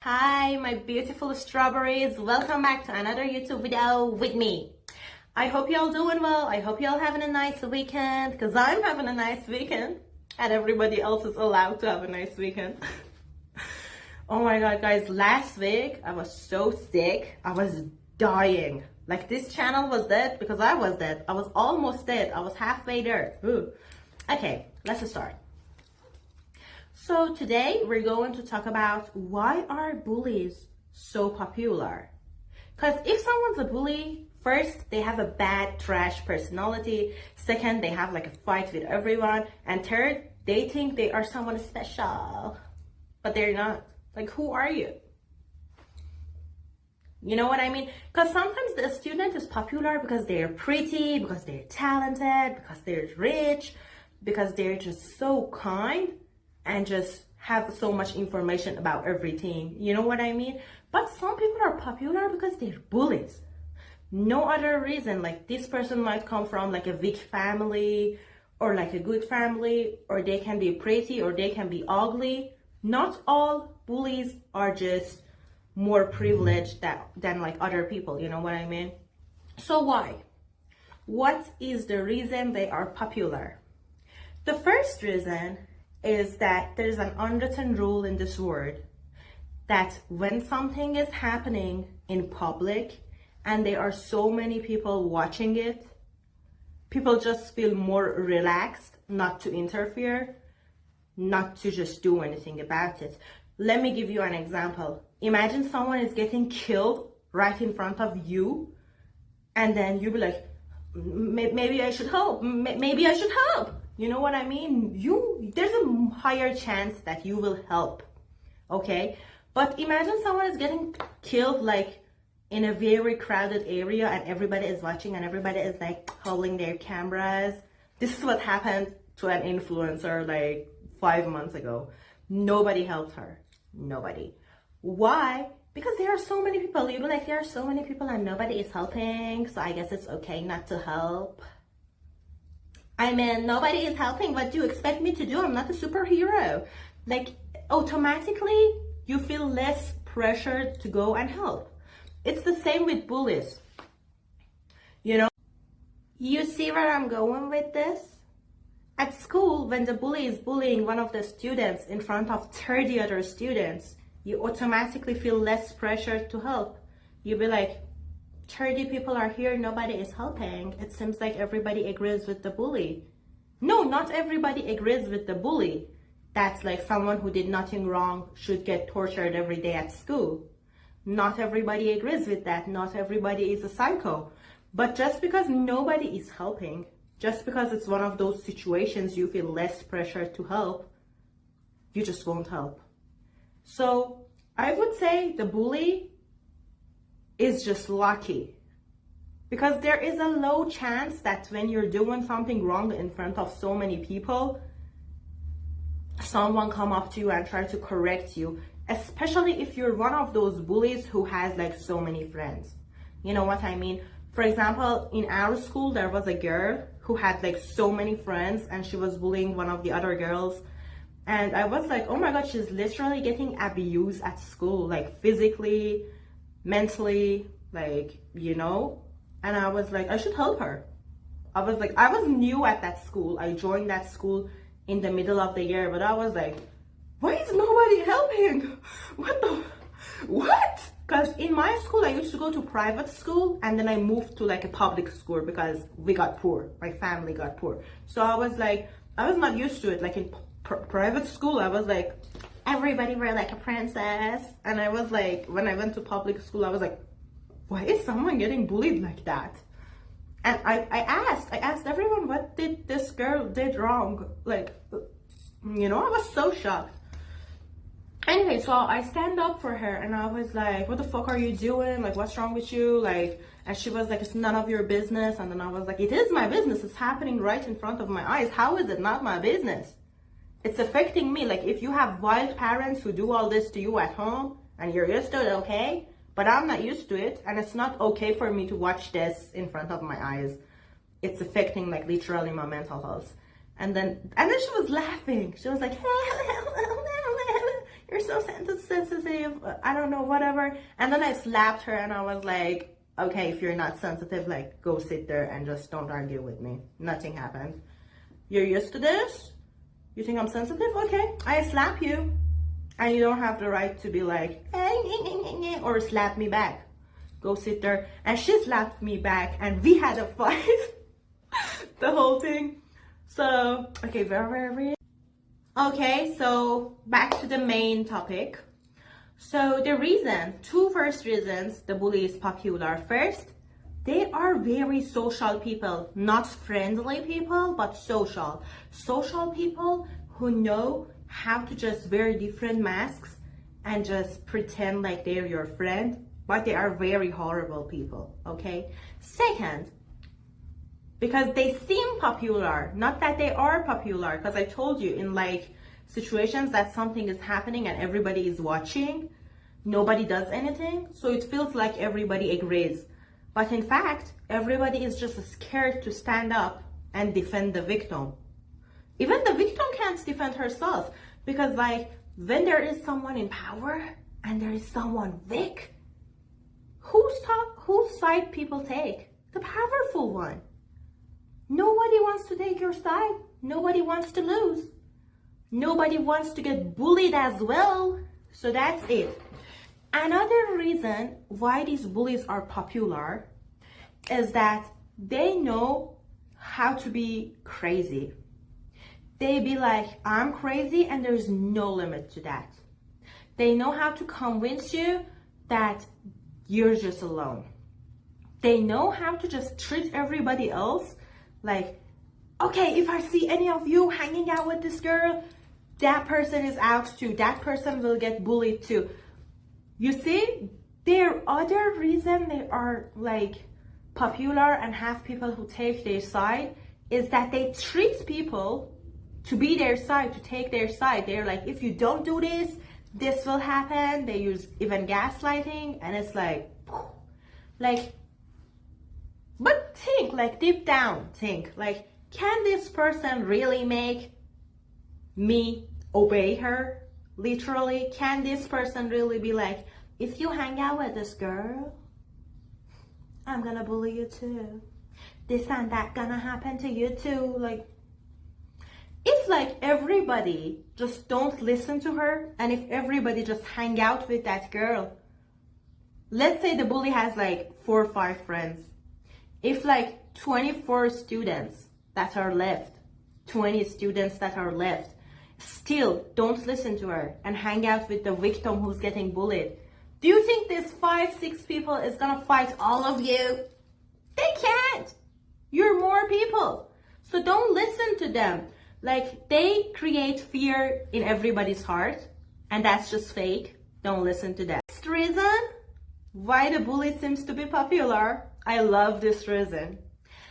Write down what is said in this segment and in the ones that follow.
Hi, my beautiful strawberries. Welcome back to another YouTube video with me. I hope y'all doing well. I hope y'all having a nice weekend because I'm having a nice weekend and everybody else is allowed to have a nice weekend. Oh my God, guys, last week I was so sick. I was dying. Like this channel was dead because I was dead. I was almost dead. I was halfway there. Ooh. Okay, let's start. So today we're going to talk about why are bullies so popular? Because if someone's a bully, first, they have a bad trash personality. Second, they have like a fight with everyone. And third, they think they are someone special, but they're not. Like, who are you? You know what I mean? Because sometimes the student is popular because they're pretty, because they're talented, because they're rich, because they're just so kind and just have so much information about everything. You know what I mean? But some people are popular because they're bullies. No other reason. Like this person might come from like a weak family or like a good family, or they can be pretty or they can be ugly. Not all bullies are just more privileged than like other people. You know what I mean? So why? What is the reason they are popular? The first reason is that there's an unwritten rule in this world that when something is happening in public and there are so many people watching it, people just feel more relaxed not to interfere, not to just do anything about it. Let me give you an example. Imagine someone is getting killed right in front of you, and then you'll be like, maybe I should help, maybe I should help. You know what I mean? There's a higher chance that you will help, okay? But imagine someone is getting killed like in a very crowded area and everybody is watching and everybody is like holding their cameras. This is what happened to an influencer like 5 months ago. Nobody helped her. Nobody. Why? Because there are so many people. You'll be like, there are so many people and nobody is helping, so I guess it's okay not to help. I mean, nobody is helping. What do you expect me to do? I'm not a superhero. Like, automatically, you feel less pressured to go and help. It's the same with bullies. You know? You see where I'm going with this? At school, when the bully is bullying one of the students in front of 30 other students, you automatically feel less pressured to help. You'll be like, 30 people are here, nobody is helping. It seems like everybody agrees with the bully. No, not everybody agrees with the bully. That's like someone who did nothing wrong should get tortured every day at school. Not everybody agrees with that. Not everybody is a psycho. But just because nobody is helping, just because it's one of those situations you feel less pressure to help, you just won't help. So I would say the bully is just lucky, because there is a low chance that when you're doing something wrong in front of so many people, someone come up to you and try to correct you, especially if you're one of those bullies who has like so many friends. You know what I mean? For example, in our school, there was a girl who had like so many friends and she was bullying one of the other girls. And I was like, oh my God, she's literally getting abused at school, like physically, mentally, like, you know. And I was like, I should help her. I was new at that school. I joined that school in the middle of the year, but I was like, why is nobody helping? What? Because in my school, I used to go to private school and then I moved to like a public school because we got poor. My family got poor. So I was like, I was not used to it. Like in private school, I was like, everybody were like a princess. And I was like, when I went to public school, I was like, why is someone getting bullied like that? And I asked everyone, what did this girl did wrong? Like, you know, I was so shocked. Anyway, so I stand up for her and I was like, what the fuck are you doing? Like, what's wrong with you? Like, and she was like, it's none of your business. And then I was like, it is my business. It's happening right in front of my eyes. How is it not my business? It's affecting me. Like, if you have wild parents who do all this to you at home and you're used to it, okay? But I'm not used to it, and it's not okay for me to watch this in front of my eyes. It's affecting like literally my mental health. And then she was laughing. She was like, you're so sensitive, I don't know, whatever. And then I slapped her and I was like, okay, if you're not sensitive, like, go sit there and just don't argue with me. Nothing happened. You're used to this? You think I'm sensitive? Okay, I slap you. And you don't have the right to be like, or slap me back. Go sit there. And she slapped me back and we had a fight. The whole thing. So, okay, very. Okay, so back to the main topic. So the two first reasons the bully is popular. First, they are very social people, not friendly people, but social. Social people who know how to just wear different masks and just pretend like they're your friend, but they are very horrible people, okay? Second, because they seem popular, not that they are popular, because I told you in like situations that something is happening and everybody is watching, nobody does anything, so it feels like everybody agrees. But in fact, everybody is just scared to stand up and defend the victim. Even the victim can't defend herself, because like when there is someone in power and there is someone weak, whose side people take? The powerful one. Nobody wants to take your side. Nobody wants to lose. Nobody wants to get bullied as well. So that's it. Another reason why these bullies are popular is that they know how to be crazy. They be like, I'm crazy, and there's no limit to that. They know how to convince you that you're just alone. They know how to just treat everybody else like, okay, if I see any of you hanging out with this girl, that person is out too. That person will get bullied too. You see, their other reason they are like popular and have people who take their side is that they treat people to be their side, to take their side. They're like, if you don't do this, this will happen. They use even gaslighting, and it's like, but think, like deep down, think, like, can this person really make me obey her? Literally, can this person really be like, if you hang out with this girl, I'm gonna bully you too. This and that gonna happen to you too. Like, if like everybody just don't listen to her, and if everybody just hang out with that girl, let's say the bully has like 4 or 5 friends. If like 24 students that are left, 20 students that are left, still don't listen to her and hang out with the victim who's getting bullied, do you think this 5-6 people is gonna fight all of you? They can't. You're more people. So don't listen to them. Like, they create fear in everybody's heart, and that's just fake. Don't listen to that. Next reason why the bully seems to be popular. I love this reason.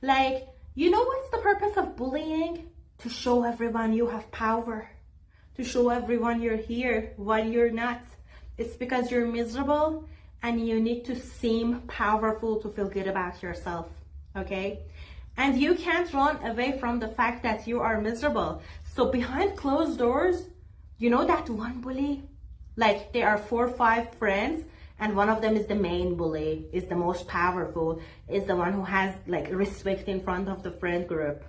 Like, you know what's the purpose of bullying? To show everyone you have power. To show everyone you're here while you're not. It's because you're miserable and you need to seem powerful to feel good about yourself, okay? And you can't run away from the fact that you are miserable. So behind closed doors, you know that one bully? Like, there are 4 or 5 friends, and one of them is the main bully, is the most powerful, is the one who has like respect in front of the friend group.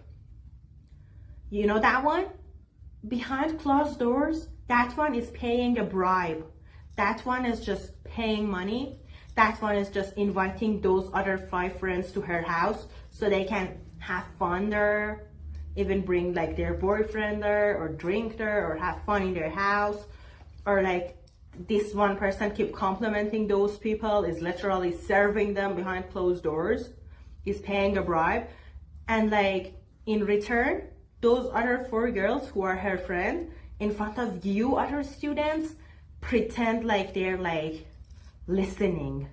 You know that one? Behind closed doors, that one is paying a bribe. That one is just paying money. That one is just inviting those other 5 friends to her house so they can have fun there, even bring like their boyfriend there, or drink there, or have fun in their house. Or like, this one person keep complimenting those people, is literally serving them behind closed doors, is paying a bribe. And like, in return, those other 4 girls who are her friend, in front of you other students, pretend like they're like listening,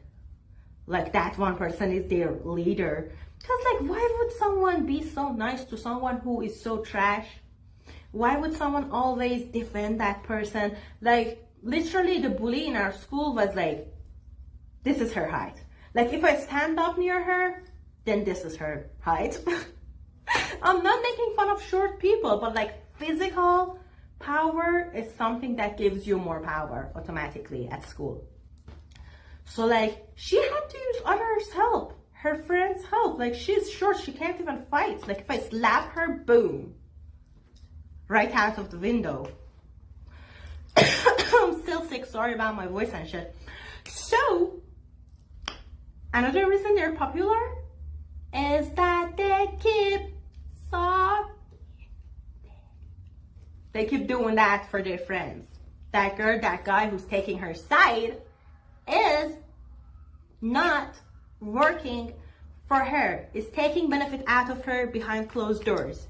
like that one person is their leader. Because like, why would someone be so nice to someone who is so trash? Why would someone always defend that person? Like, literally the bully in our school was like, this is her height. Like, if I stand up near her, then this is her height. I'm not making fun of short people, but like physical Power is something that gives you more power automatically at school. So like she had to use others' help, her friends' help. Like she's short, she can't even fight. Like if I slap her, boom, right out of the window. I'm still sick, sorry about my voice and shit. So another reason they're popular is that they keep doing that for their friends. That girl, that guy who's taking her side is not working for her, is taking benefit out of her behind closed doors,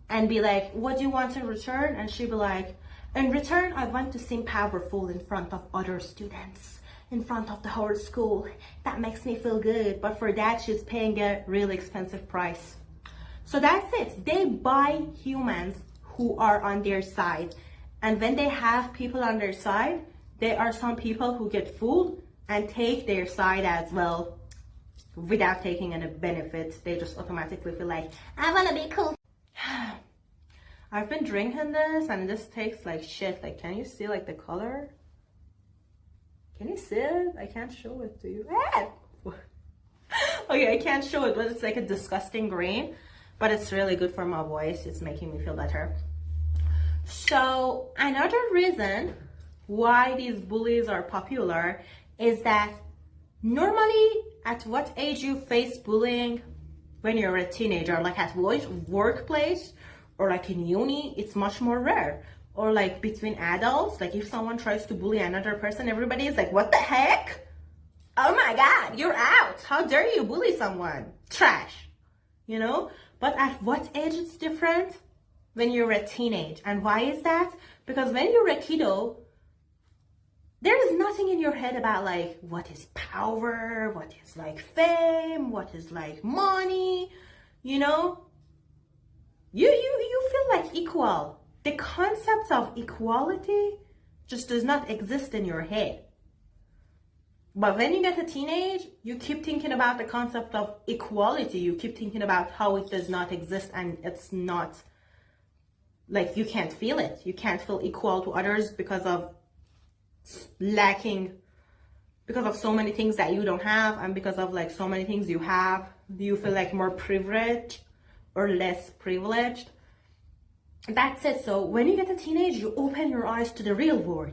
and be like, what do you want in return? And she'll be like, in return, I want to seem powerful in front of other students, in front of the whole school. That makes me feel good. But for that, she's paying a really expensive price. So that's it. They buy humans who are on their side. And when they have people on their side, there are some people who get fooled and take their side as well without taking any benefit. They just automatically feel like, I want to be cool. I've been drinking this and this tastes like shit. Like, can you see like the color? Can you see it? I can't show it to you. Okay, I can't show it, but it's like a disgusting green, but it's really good for my voice. It's making me feel better. So another reason why these bullies are popular is that normally at what age you face bullying? When you're a teenager, like at workplace or like in uni, it's much more rare. Or like between adults, like if someone tries to bully another person, everybody is like, what the heck? Oh my God, you're out. How dare you bully someone? Trash, you know? But at what age it's different? When you're a teenage. And why is that? Because when you're a kiddo, there is nothing in your head about like what is power, what is like fame, what is like money, you know? You feel like equal. The concept of equality just does not exist in your head. But when you get a teenage, you keep thinking about the concept of equality. You keep thinking about how it does not exist, and it's not, like, you can't feel it. You can't feel equal to others because of lacking, because of so many things that you don't have, and because of like so many things you have. Do you feel like more privileged or less privileged? That's it. So when you get a teenage, you open your eyes to the real world,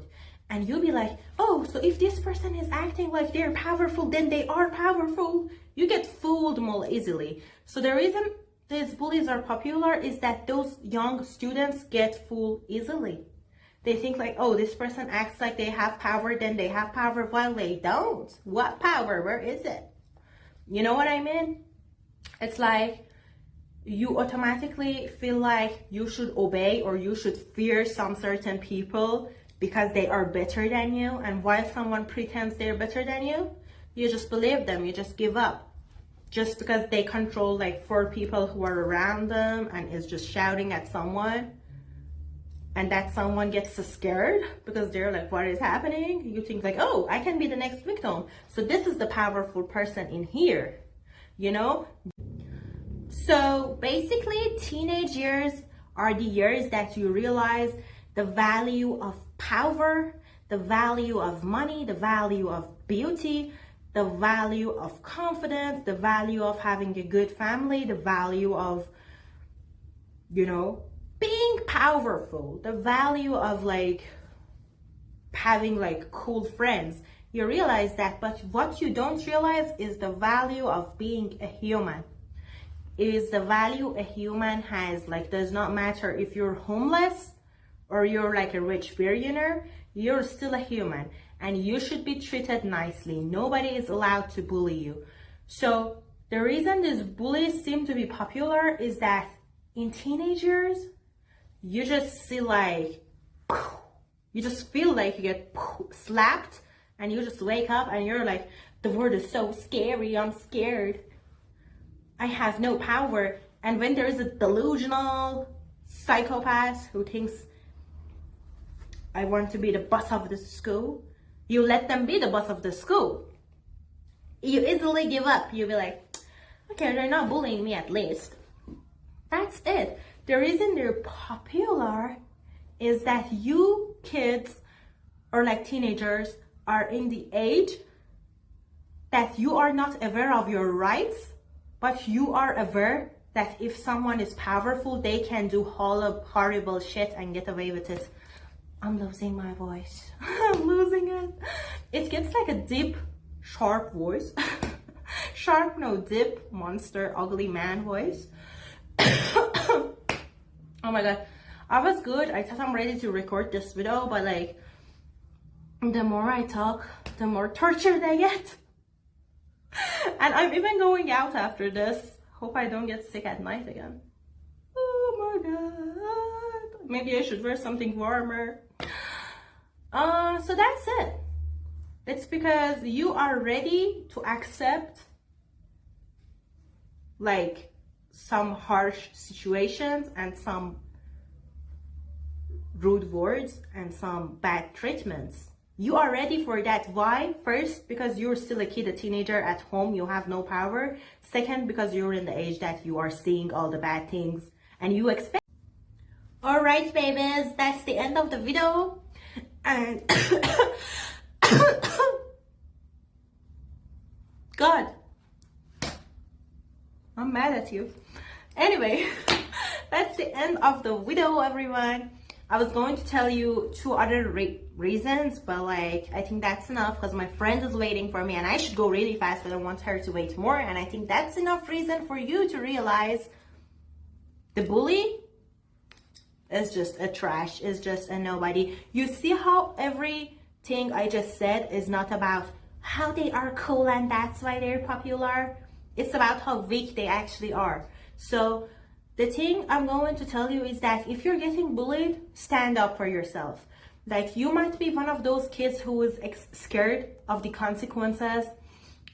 and you'll be like, oh, so if this person is acting like they're powerful, then they are powerful. You get fooled more easily. So the reason these bullies are popular is that those young students get fooled easily. They think like, oh, this person acts like they have power, then they have power, while they don't. What power? Where is it? You know what I mean? It's like you automatically feel like you should obey or you should fear some certain people because they are better than you. And while someone pretends they're better than you, you just believe them. You just give up. Just because they control like 4 people who are around them and is just shouting at someone, and that someone gets scared because they're like, what is happening? You think like, oh, I can be the next victim. So this is the powerful person in here, you know? So basically, teenage years are the years that you realize the value of power, the value of money, the value of beauty, the value of confidence, the value of having a good family, the value of, you know, being powerful, the value of like having like cool friends. You realize that, but what you don't realize is the value of being a human. It is the value a human has. Like, does not matter if you're homeless or you're like a rich billionaire, you're still a human and you should be treated nicely. Nobody is allowed to bully you. So the reason these bullies seem to be popular is that in teenage years, you just see like, you just feel like you get slapped and you just wake up and you're like, the world is so scary, I'm scared. I have no power. And when there is a delusional psychopath who thinks, I want to be the boss of the school, you let them be the boss of the school. You easily give up. You'll be like, okay, they're not bullying me at least. That's it. The reason they're popular is that you kids or like teenagers are in the age that you are not aware of your rights, but you are aware that if someone is powerful, they can do horrible shit and get away with it. I'm losing my voice. I'm losing it. It gets like a deep, sharp voice. Sharp, no, deep, monster, ugly man voice. Oh my god. I was good. I thought I'm ready to record this video, but like, the more I talk, the more tortured I get. And I'm even going out after this. Hope I don't get sick at night again. Oh my god. Maybe I should wear something warmer. So that's it. It's because you are ready to accept like some harsh situations and some rude words and some bad treatments. You are ready for that. Why? First, because you're still a kid, a teenager at home, you have no power. Second, because you're in the age that you are seeing all the bad things and you expect. Alright babies, that's the end of the video. And God, I'm mad at you. Anyway, that's the end of the video, everyone. I was going to tell you 2 other reasons, but like I think that's enough because my friend is waiting for me and I should go really fast. I don't want her to wait more, and I think that's enough reason for you to realize the bully is just a trash, is just a nobody. You see how everything I just said is not about how they are cool and that's why they're popular. It's about how weak they actually are. So the thing I'm going to tell you is that if you're getting bullied, stand up for yourself. Like, you might be one of those kids who is scared of the consequences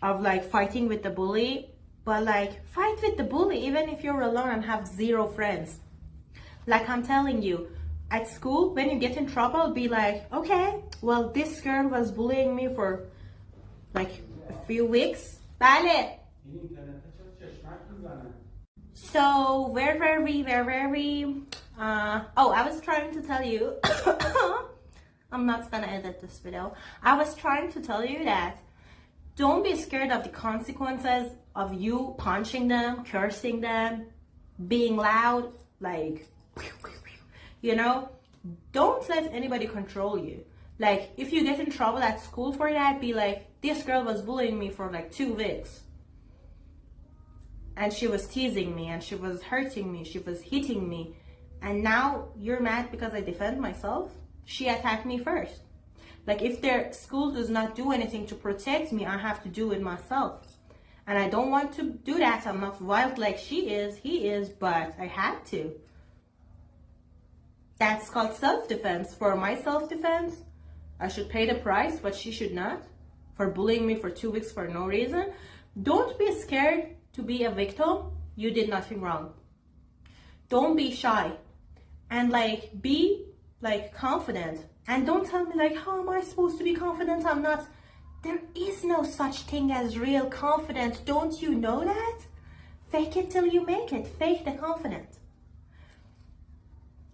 of like fighting with the bully, but like fight with the bully even if you're alone and have 0 friends. Like I'm telling you, at school, when you get in trouble, be like, okay, well, this girl was bullying me for like a few weeks. Bale. So where were we? Oh, I was trying to tell you. I'm not gonna edit this video. I was trying to tell you that don't be scared of the consequences of you punching them, cursing them, being loud, like, you know, don't let anybody control you. Like, if you get in trouble at school for that, be like, this girl was bullying me for like 2 weeks. And she was teasing me and she was hurting me, she was hitting me. And now you're mad because I defend myself? She attacked me first. Like, if their school does not do anything to protect me, I have to do it myself. And I don't want to do that. I'm not wild like she is, he is, but I had to. That's called self-defense. For my self-defense, I should pay the price, but she should not. For bullying me for 2 weeks for no reason. Don't be scared to be a victim. You did nothing wrong. Don't be shy. And like, be like confident. And don't tell me like, how am I supposed to be confident? I'm not. There is no such thing as real confidence. Don't you know that? Fake it till you make it. Fake the confidence.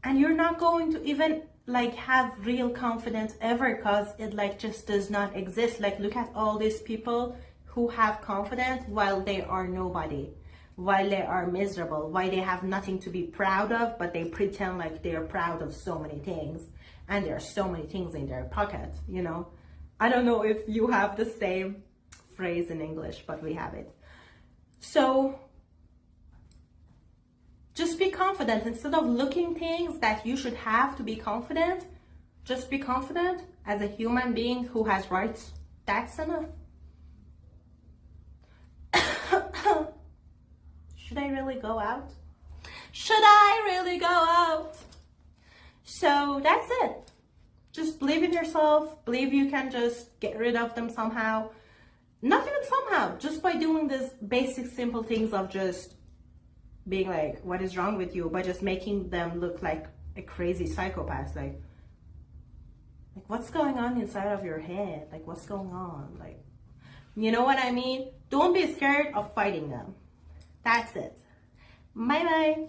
And you're not going to even like have real confidence ever, because it like just does not exist. Like, look at all these people who have confidence while they are nobody, while they are miserable, while they have nothing to be proud of, but they pretend like they're proud of so many things, and there are so many things in their pocket, you know. I don't know if you have the same phrase in English, but we have it. So just be confident. Instead of looking things that you should have to be confident, just be confident as a human being who has rights. That's enough. Should I really go out? Should I really go out? So that's it. Just believe in yourself. Believe you can just get rid of them somehow. Not even somehow. Just by doing this basic, simple things of just being like, what is wrong with you? By just making them look like a crazy psychopath. Like what's going on inside of your head? Like, what's going on? Like, you know what I mean? Don't be scared of fighting them. That's it. Bye bye.